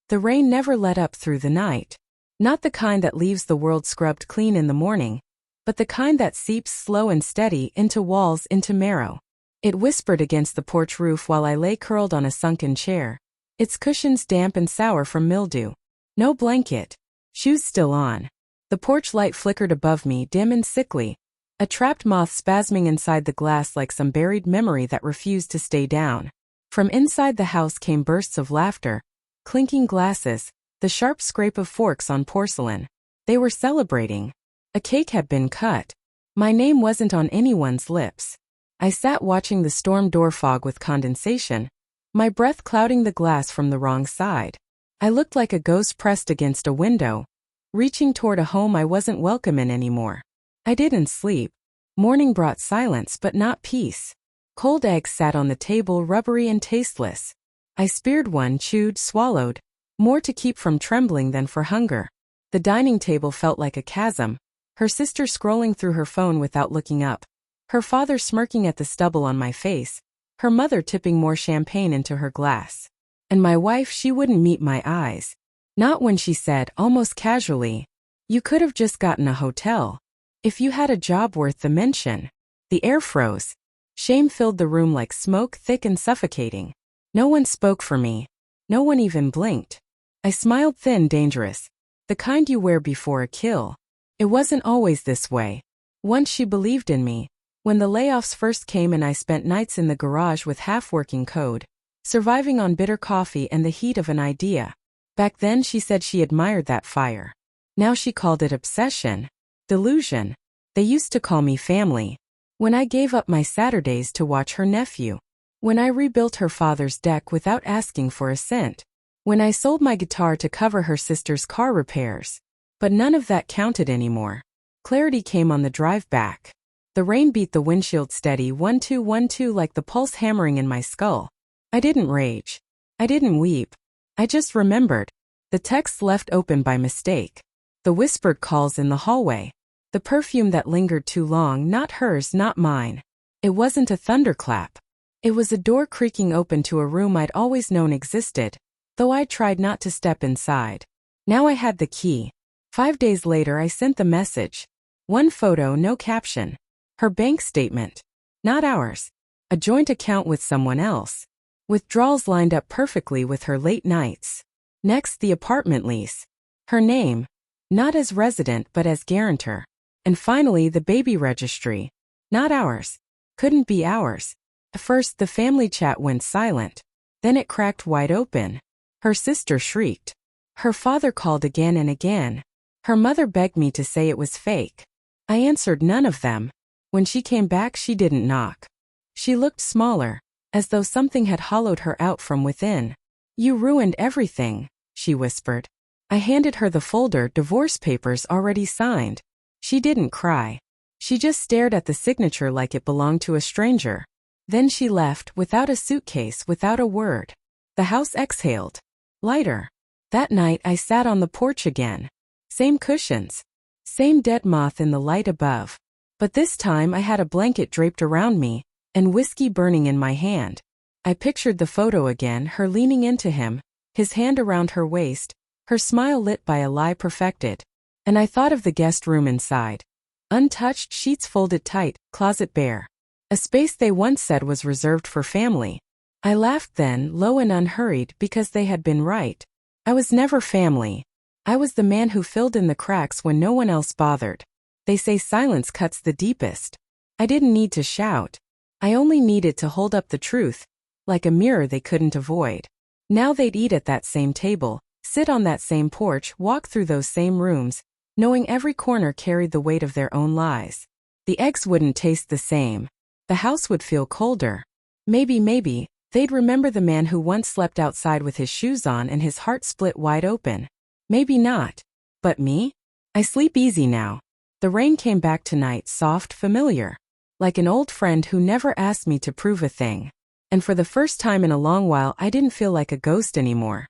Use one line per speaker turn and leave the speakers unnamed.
The rain never let up through the night. Not the kind that leaves the world scrubbed clean in the morning, but the kind that seeps slow and steady into walls, into marrow. It whispered against the porch roof while I lay curled on a sunken chair, its cushions damp and sour from mildew. No blanket. Shoes still on. The porch light flickered above me, dim and sickly, a trapped moth spasming inside the glass like some buried memory that refused to stay down. From inside the house came bursts of laughter, clinking glasses, the sharp scrape of forks on porcelain. They were celebrating. A cake had been cut. My name wasn't on anyone's lips. I sat watching the storm door fog with condensation, my breath clouding the glass from the wrong side. I looked like a ghost pressed against a window, reaching toward a home I wasn't welcome in anymore. I didn't sleep. Morning brought silence but not peace. Cold eggs sat on the table, rubbery and tasteless. I speared one, chewed, swallowed, more to keep from trembling than for hunger. The dining table felt like a chasm, her sister scrolling through her phone without looking up, her father smirking at the stubble on my face, her mother tipping more champagne into her glass. And my wife, she wouldn't meet my eyes. Not when she said, almost casually, "You could have just gotten a hotel. If you had a job worth the mention." The air froze. Shame filled the room like smoke, thick and suffocating. No one spoke for me. No one even blinked. I smiled, thin, dangerous. The kind you wear before a kill. It wasn't always this way. Once she believed in me. When the layoffs first came and I spent nights in the garage with half-working code, surviving on bitter coffee and the heat of an idea. Back then she said she admired that fire. Now she called it obsession. Delusion. They used to call me family. When I gave up my Saturdays to watch her nephew. When I rebuilt her father's deck without asking for a cent. When I sold my guitar to cover her sister's car repairs. But none of that counted anymore. Clarity came on the drive back. The rain beat the windshield steady, 1-2-1-2, like the pulse hammering in my skull. I didn't rage. I didn't weep. I just remembered. The text left open by mistake. The whispered calls in the hallway. The perfume that lingered too long, not hers, not mine. It wasn't a thunderclap. It was a door creaking open to a room I'd always known existed, though I tried not to step inside. Now I had the key. 5 days later I sent the message. One photo, no caption. Her bank statement. Not ours. A joint account with someone else. Withdrawals lined up perfectly with her late nights. Next, the apartment lease. Her name. Not as resident but as guarantor. And finally, the baby registry. Not ours. Couldn't be ours. At first, the family chat went silent. Then it cracked wide open. Her sister shrieked. Her father called again and again. Her mother begged me to say it was fake. I answered none of them. When she came back, she didn't knock. She looked smaller, as though something had hollowed her out from within. "You ruined everything," she whispered. I handed her the folder, divorce papers already signed. She didn't cry. She just stared at the signature like it belonged to a stranger. Then she left, without a suitcase, without a word. The house exhaled. Lighter. That night I sat on the porch again. Same cushions. Same dead moth in the light above. But this time I had a blanket draped around me, and whiskey burning in my hand. I pictured the photo again, her leaning into him, his hand around her waist, her smile lit by a lie perfected. And I thought of the guest room inside. Untouched, sheets folded tight, closet bare. A space they once said was reserved for family. I laughed then, low and unhurried, because they had been right. I was never family. I was the man who filled in the cracks when no one else bothered. They say silence cuts the deepest. I didn't need to shout. I only needed to hold up the truth, like a mirror they couldn't avoid. Now they'd eat at that same table, sit on that same porch, walk through those same rooms, knowing every corner carried the weight of their own lies. The eggs wouldn't taste the same. The house would feel colder. Maybe, they'd remember the man who once slept outside with his shoes on and his heart split wide open. Maybe not. But me? I sleep easy now. The rain came back tonight, soft, familiar. Like an old friend who never asked me to prove a thing. And for the first time in a long while I didn't feel like a ghost anymore.